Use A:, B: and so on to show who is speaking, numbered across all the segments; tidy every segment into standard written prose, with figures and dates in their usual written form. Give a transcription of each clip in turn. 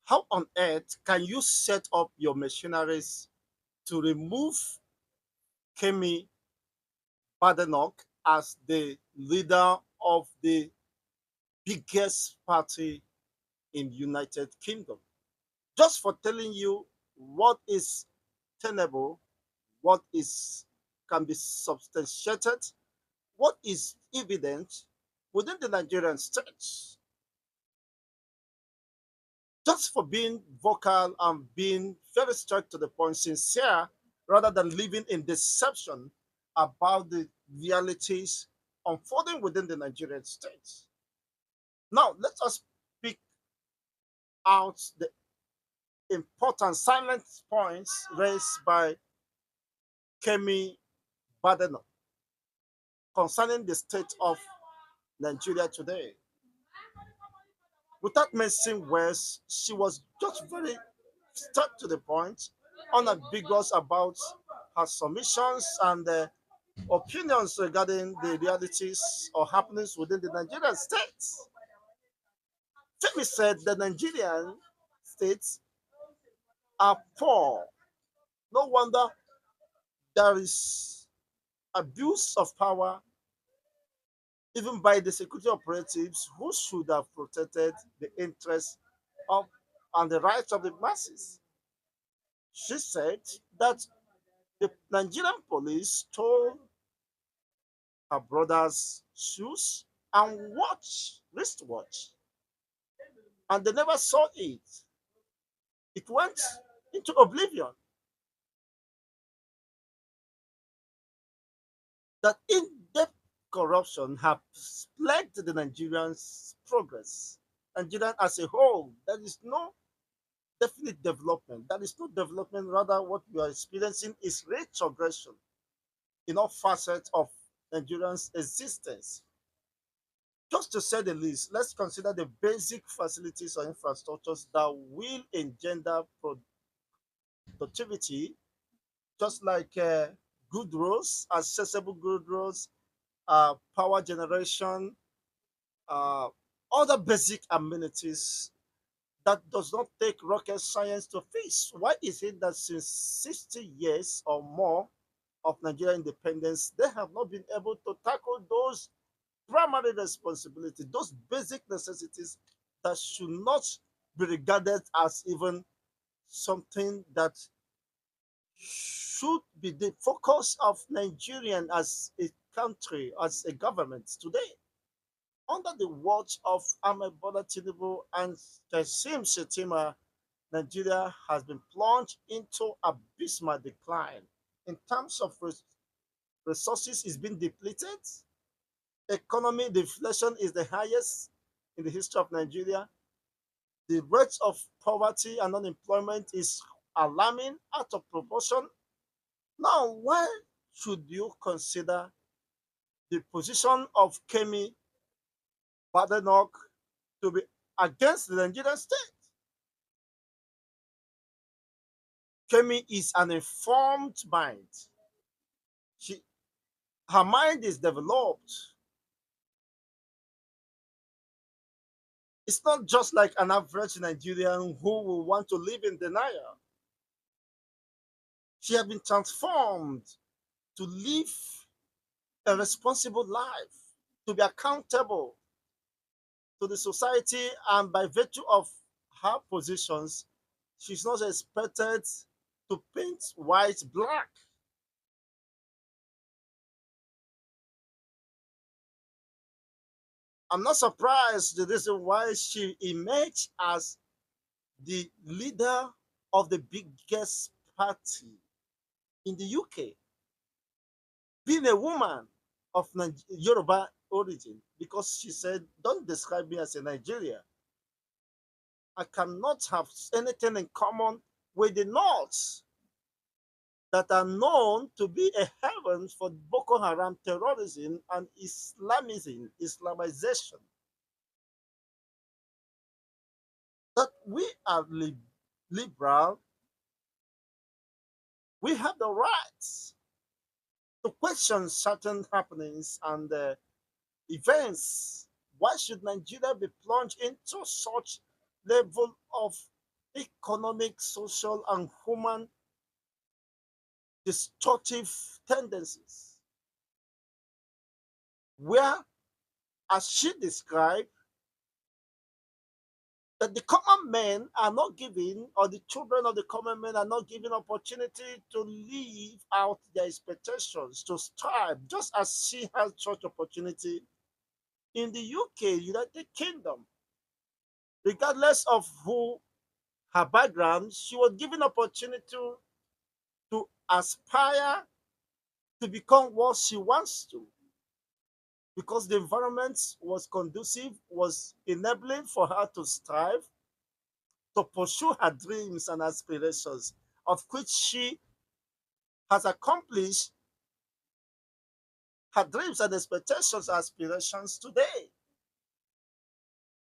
A: How on earth can you set up your machineries to remove Kemi Badenoch as the leader of the biggest party in United Kingdom? Just for telling you what is tenable, what is can be substantiated, what is evident within the Nigerian state. Just for being vocal and being very straight to the point, sincere, rather than living in deception about the realities unfolding within the Nigerian state. Now, let us pick out the important silent points raised by Kemi Badenoch concerning the state of Nigeria today. Without missing words, she was just very straight to the point, unambiguous about her submissions and opinions regarding the realities or happenings within the Nigerian state. Femi said the Nigerian states are poor. No wonder there is abuse of power even by the security operatives who should have protected the interests of and the rights of the masses. She said that the Nigerian police stole her brother's shoes and wristwatch, and they never saw it. It went into oblivion. That in-depth corruption has plagued the Nigerians' progress. Nigeria as a whole, there is no definite development. There is no development. Rather, what we are experiencing is retrogression in all facets of Nigerians' existence. Just to say the least, let's consider the basic facilities or infrastructures that will engender productivity, just like good roads, accessible good roads, power generation, uh, other basic amenities that does not take rocket science to fix. Why is it that since 60 years or more of Nigerian independence, they have not been able to tackle those primary responsibilities, those basic necessities that should not be regarded as even something that should be the focus of Nigerian as a country, as a government today? Under the watch of Ahmed Bola Tinubu and Kashim Shettima, Nigeria has been plunged into abysmal decline. In terms of resources, is being depleted. Economy deflation is the highest in the history of Nigeria. The rate of poverty and unemployment is alarming, out of proportion. Now, why should you consider the position of Kemi Badenoch to be against the Nigerian state? Kemi is an informed mind. She, her mind is developed. It's not just like an average Nigerian who will want to live in denial. She has been transformed to live a responsible life, to be accountable to the society, and by virtue of her positions, she's not expected to paint white black. I'm not surprised the reason why she emerged as the leader of the biggest party in the UK, being a woman of Yoruba origin, because she said, "Don't describe me as a Nigerian. I cannot have anything in common with the North that are known to be a haven for Boko Haram terrorism and Islamism, Islamization. That we are liberal, we have the rights to question certain happenings and events. Why should Nigeria be plunged into such level of economic, social, and human destructive tendencies, where, as she described, that the common men are not given, or the children of the common men are not given opportunity to live out their expectations, to strive, just as she has such opportunity in the UK, United Kingdom. Regardless of who her background, she was given opportunity to aspire to become what she wants to, because the environment was conducive, was enabling for her to strive, to pursue her dreams and aspirations, of which she has accomplished her dreams and expectations, aspirations today.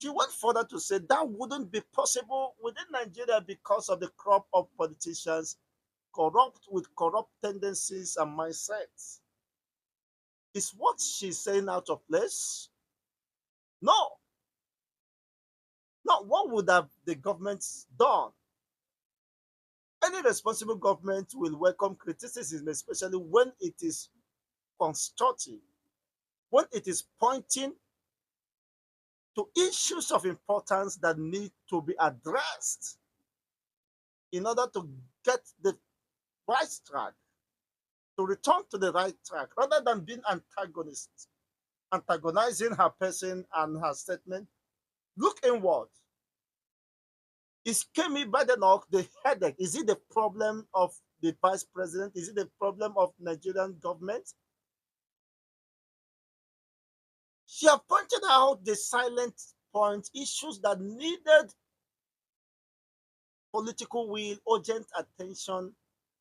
A: She went further to say that wouldn't be possible within Nigeria because of the crop of politicians corrupt with corrupt tendencies and mindsets. Is what she's saying out of place? No. Not what would have the government done? Any responsible government will welcome criticism, especially when it is constructive, when it is pointing to issues of importance that need to be addressed in order to get the right track, to return to the right track, rather than being antagonizing her person and her statement. Look inward. Is Kemi Badenoch the headache? Is it the problem of the vice president? Is it the problem of Nigerian government? She have pointed out the silent point issues that needed political will, urgent attention,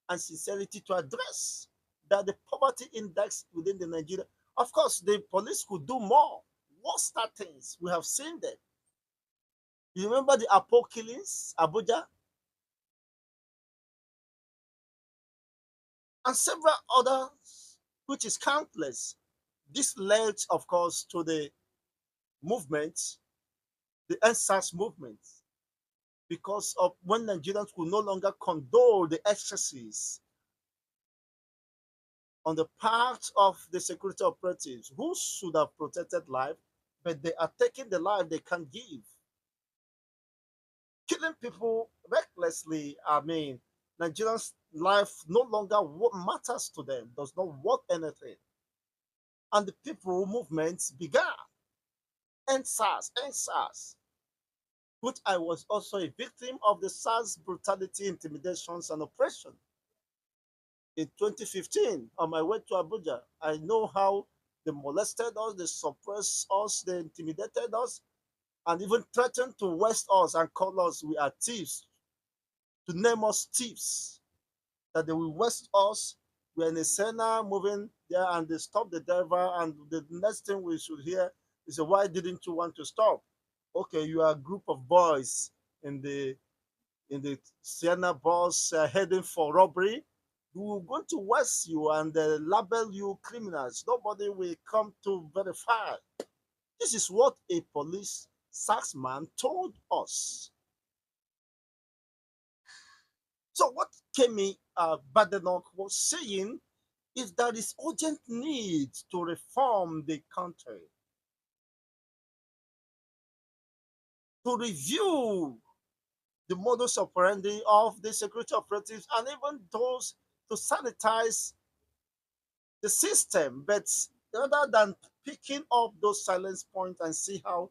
A: and sincerity to address. That the poverty index within the Nigeria, of course, the police could do more. Worse things we have seen them. You remember the Apo killings, Abuja, and several others, which is countless. This led, of course, to the movement, the NSAS movement, because of when Nigerians could no longer condone the excesses on the part of the security operatives who should have protected life, but they are taking the life they can give. Killing people recklessly, I mean, Nigerians' life no longer matters to them, does not worth anything. And the people movements began. NSAS, which I was also a victim of the SARS brutality, intimidations, and oppression. In 2015, on my way to Abuja, I know how they molested us, they suppressed us, they intimidated us, and even threatened to arrest us and call us we are thieves, to name us thieves, that they will arrest us. We're in a center moving there and they stop the driver, and the next thing we should hear is, why didn't you want to stop? Okay, you are a group of boys in the Sienna bus heading for robbery. We will going to arrest you and label you criminals. Nobody will come to verify. This is what a police saxman told us. So what Kemi Badenoch was saying is that there is urgent need to reform the country, to review the modus operandi of the security operatives, and even those to sanitize the system. But rather than picking up those silence points and see how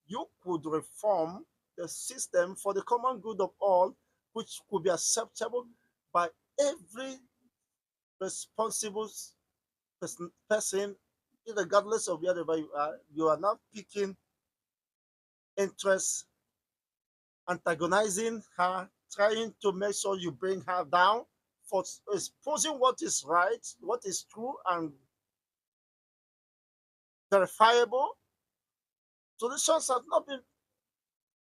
A: you could reform the system for the common good of all, which could be acceptable by every responsible person, regardless of wherever you are now picking interest, antagonizing her, trying to make sure you bring her down for exposing what is right, what is true and verifiable. Solutions have not been.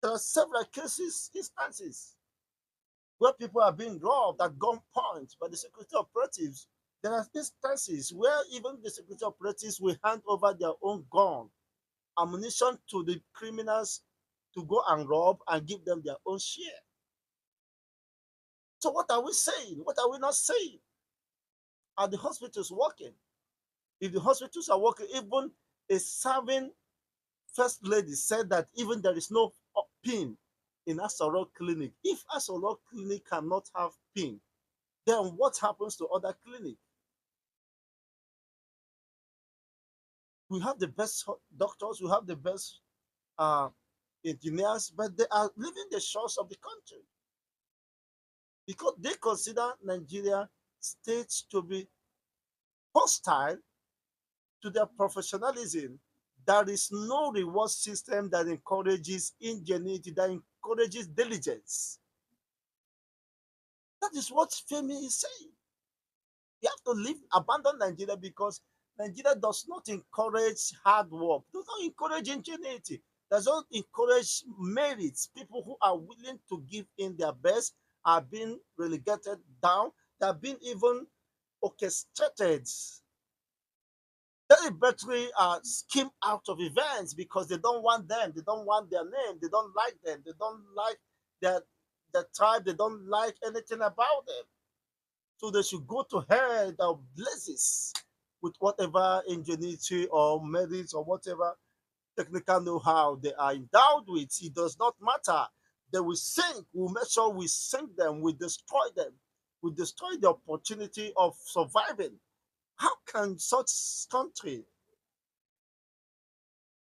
A: There are several instances where people are being robbed at gunpoint by the security operatives. There are instances where even the security operatives will hand over their own gun, ammunition to the criminals to go and rob and give them their own share. So what are we saying? What are we not saying? Are the hospitals working? If the hospitals are working, even a serving first lady said that even there is no pin in Asoro Clinic. If Asoro Clinic cannot have pin, then what happens to other clinics? We have the best doctors, we have the best uh, engineers, but they are leaving the shores of the country because they consider Nigeria state to be hostile to their professionalism. There is no reward system that encourages ingenuity, that encourages diligence. That is what Femi is saying. You have to leave, abandon Nigeria because Nigeria does not encourage hard work, does not encourage ingenuity, does not encourage merits. People who are willing to give in their best are being relegated down. They are being even orchestrated deliberately scheme out of events because they don't want them, they don't want their name, they don't like them, they don't like their their tribe, they don't like anything about them. So they should go to hell of blazes with whatever ingenuity or merits or whatever technical know-how they are endowed with. It does not matter. They will sink. We'll make sure we sink them. We destroy them. We destroy the opportunity of surviving. How can such country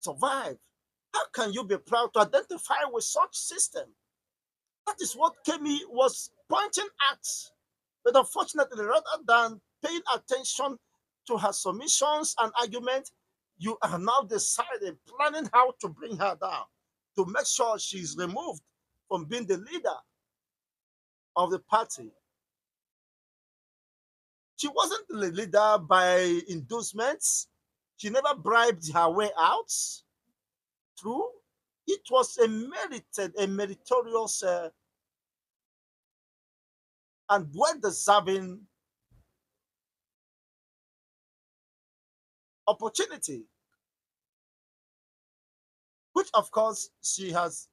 A: survive? How can you be proud to identify with such system? That is what Kemi was pointing at. But unfortunately, rather than paying attention to her submissions and arguments, you are now deciding, planning how to bring her down, to make sure she's removed from being the leader of the party. She wasn't the leader by endorsements. She never bribed her way out through. It was a meritorious and well-deserving opportunity, which of course she has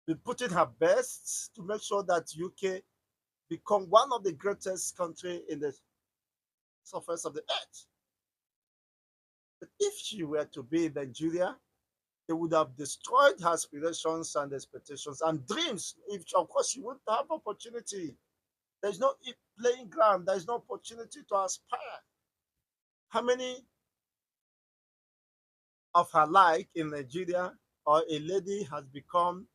A: been putting her best to make sure that UK become one of the greatest country in the surface of the earth. But if she were to be in Nigeria, they would have destroyed her aspirations and expectations and dreams. If of course she wouldn't have opportunity, there's no playing ground, there's no opportunity to aspire. How many of her like in Nigeria or a lady has become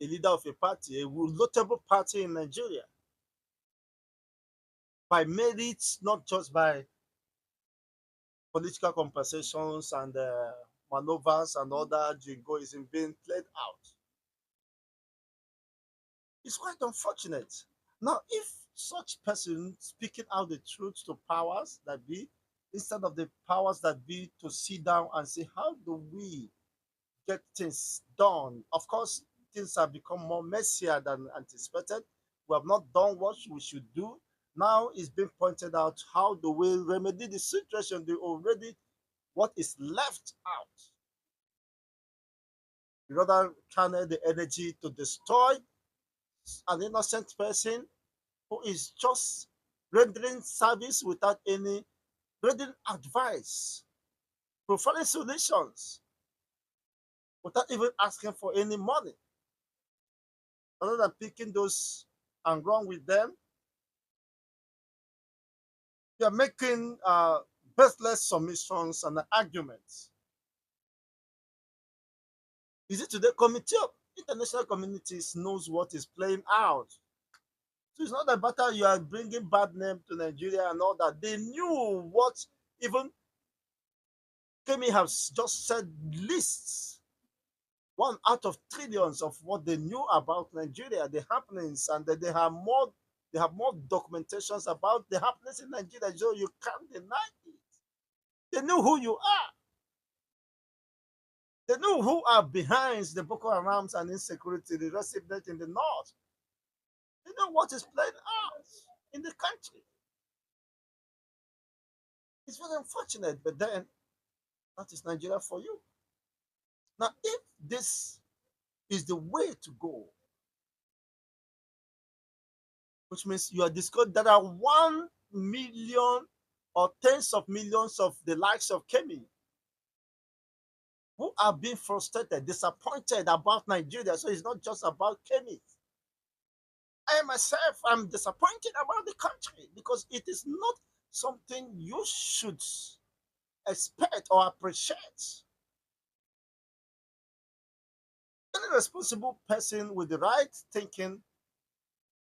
A: a leader of a party, a notable party in Nigeria, by merit, not just by political conversations and maneuvers and other jingoism being played out. It's quite unfortunate. Now, if such person speaking out the truth to powers that be, instead of the powers that be to sit down and say, how do we get things done? Of course, things have become more messier than anticipated. We have not done what we should do. Now it's being pointed out how do we remedy the situation, the already what is left out. We rather channel the energy to destroy an innocent person who is just rendering service without any rendering advice, providing solutions without even asking for any money. Rather than picking those and run with them, they are making baseless submissions and arguments. Is it today? Committee of international communities knows what is playing out. So it's not about you are bringing bad name to Nigeria and all that. They knew what even Kemi has just said lists, one out of trillions of what they knew about Nigeria, the happenings, and that they have more documentations about the happenings in Nigeria, so you can't deny it. They knew who you are. They knew who are behind the Boko Harams and insecurity, the resistance in the north. They know what is playing out in the country. It's very unfortunate, but then that is Nigeria for you. Now, if this is the way to go, which means you are discovered there are 1 million or tens of millions of the likes of Kemi who are being frustrated, disappointed about Nigeria. So it's not just about Kemi. I myself am disappointed about the country because it is not something you should expect or appreciate. Any responsible person with the right thinking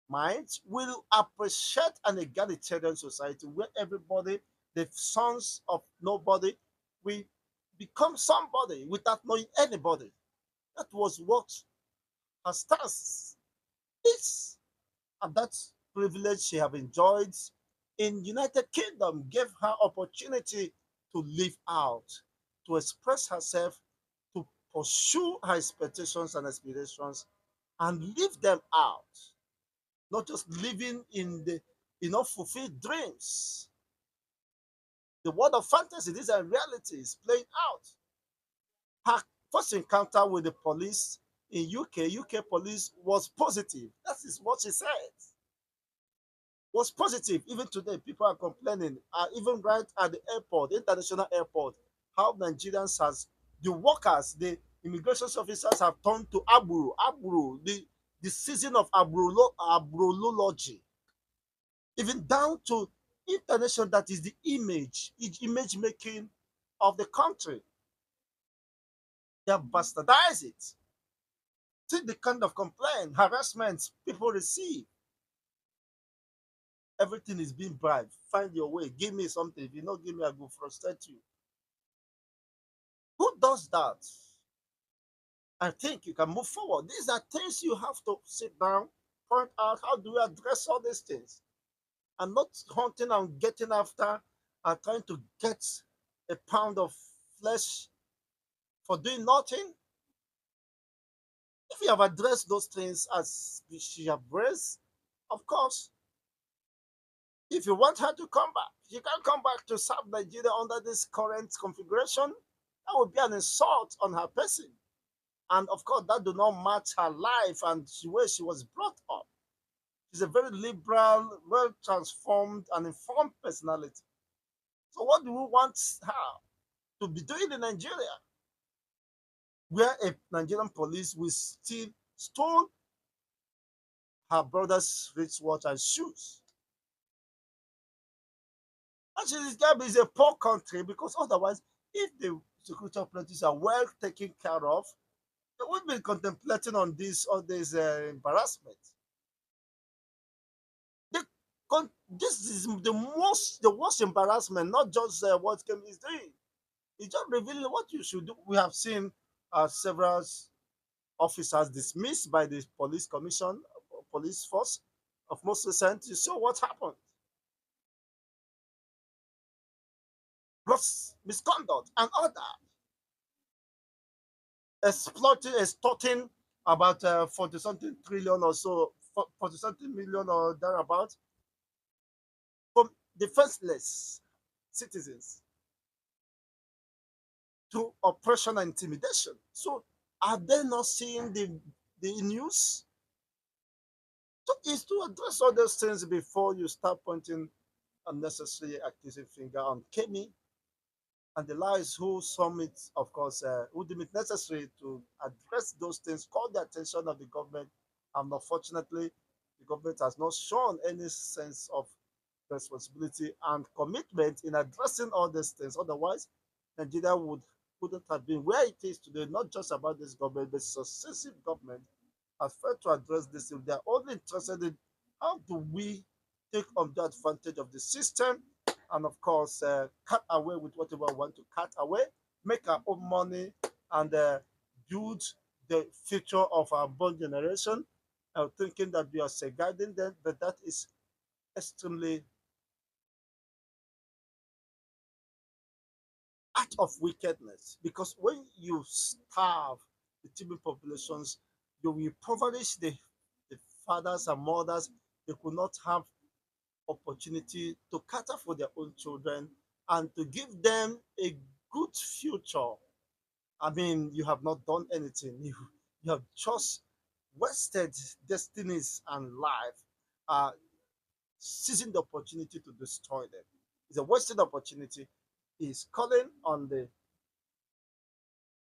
A: mind will appreciate an egalitarian society where everybody, the sons of nobody, will become somebody without knowing anybody. That was what her stance is. And that privilege she have enjoyed in United Kingdom gave her opportunity to live out, to express herself, to pursue her expectations and aspirations and live them out, not just living in the fulfilled dreams. The world of fantasy, these are realities playing out. Her first encounter with the police in UK police was positive. That is what she said. Was positive. Even today, people are complaining. Even right at the airport, the international airport, how Nigerians has the workers, the immigration officers have turned to the season of abrology, even down to international. That is the image making of the country. They have bastardized it. See the kind of complaint, harassment people receive. Everything is being bribed. Find your way. Give me something. If you don't give me, I will frustrate you. Who does that? I think you can move forward. These are things you have to sit down, point out how do we address all these things, and not hunting and getting after and trying to get a pound of flesh for doing nothing. If you have addressed those things as she have raised, of course, if you want her to come back, she can come back to serve Nigeria under this current configuration. That would be an insult on her person. And of course, that do not match her life and the way she was brought up. She's a very liberal, well transformed, and informed personality. So, what do we want her to be doing in Nigeria, where a Nigerian police will still stole her brother's wristwatch and shoes? Actually, this Gambia is a poor country because otherwise, if the security operatives are well taken care of, they would be contemplating on this all this embarrassment. The, this is the worst embarrassment, not just what Kemi is doing. It's just revealing what you should do. We have seen several officers dismissed by the police commission, police force of most recent. You saw what happened. Gross misconduct and other exploiting, extorting about 40 something trillion or so, 40 something million or thereabout from defenseless citizens to oppression and intimidation. So are they not seeing the news? So it's to address all those things before you start pointing unnecessary accusing finger on Kemi and the lies who some it, of course, who deem it necessary to address those things, call the attention of the government. And unfortunately, the government has not shown any sense of responsibility and commitment in addressing all these things. Otherwise, Nigeria wouldn't have been where it is today, not just about this government, but successive government has failed to address this. If they're only interested in how do we take on the advantage of the system and of course cut away with whatever we want to cut away, make our own money and build the future of our born generation, thinking that we are safeguarding them, but that is extremely act of wickedness. Because when you starve the teeming populations, you will impoverish the fathers and mothers. They could not have opportunity to cater for their own children and to give them a good future. I mean, you have not done anything. You have just wasted destinies and life. seizing the opportunity to destroy them. It's a wasted opportunity. He's calling on the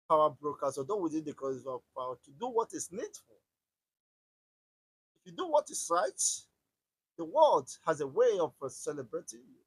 A: power brokers, although within the cause of power, to do what is needful. If you do what is right, the world has a way of celebrating you.